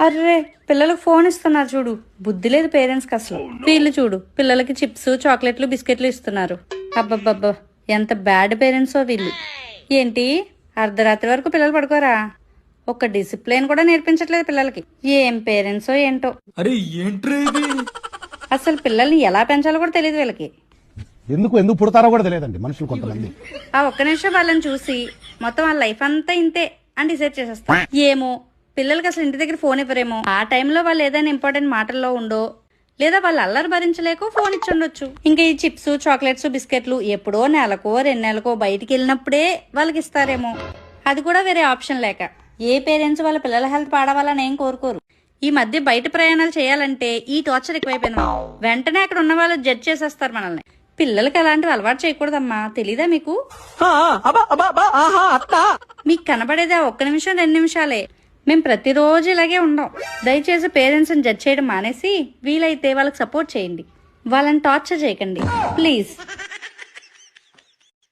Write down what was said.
Array పిల్లలకు phone ఇస్తున్నారు చూడు, బుద్ధి లేదు పేరెంట్స్ కి అసలు. వీళ్ళు చూడు పిల్లలకి చిప్స్ చాక్లెట్లు బిస్కెట్లు ఇస్తున్నారు. అబ్బబ్బబ్బా ఎంత బ్యాడ్ పేరెంట్సో వీళ్ళు. ఏంటి అర్ధరాత్రి వరకు పిల్లలు పడుకోరా? ఒక డిసిప్లిన్ కూడా నేర్పించట్లేదు పిల్లలకి. ఏం పేరెంట్సో ఏంటో. అసలు పిల్లల్ని ఎలా పెంచాలో కూడా తెలియదు వీళ్ళకి. ఎందుకు పుడతారో కూడా తెలియదండి మనుషులు కొంతమంది. ఆ ఒక్క నిమిషం వాళ్ళని చూసి మొత్తం వాళ్ళ లైఫ్ అంతా ఇంతే అని డిసైడ్ చేసేస్తారు. ఏమో పిల్లలకి అసలు ఇంటి దగ్గర ఫోన్ ఇవ్వరేమో. ఆ టైంలో వాళ్ళు ఏదైనా ఇంపార్టెంట్ మాటల్లో ఉండో, లేదా వాళ్ళు అల్లరి భరించలేకో ఫోన్ ఇచ్చుండొచ్చు. ఇంకా ఈ చిప్స్ చాక్లెట్స్ బిస్కెట్లు ఎప్పుడో నెలకో 2 నెలలకో బయటికి వెళ్ళినప్పుడే వాళ్ళకి ఇస్తారేమో. అది కూడా వేరే ఆప్షన్ లేక. ఏ పేరెంట్స్ వాళ్ళ పిల్లల హెల్త్ పాడవాలని ఏం కోరుకోరు. ఈ మధ్య బయట ప్రయాణాలు చేయాలంటే ఈ టార్చర్ ఎక్కువైపోయింది. వెంటనే అక్కడ ఉన్న వాళ్ళు జడ్జ్ చేసేస్తారు మనల్ని. పిల్లలకి అలాంటివి అలవాటు చేయకూడదమ్మా, తెలీదా మీకు? మీకు కనబడేది 1 నిమిషం 2 నిమిషాలే. మేం ప్రతిరోజు ఇలాగే ఉండం. దయచేసి పేరెంట్స్ ని జడ్జ్ చేయడం మానేసి వీలైతే వాళ్ళకి సపోర్ట్ చేయండి, వాళ్ళని టార్చర్ చేయకండి ప్లీజ్.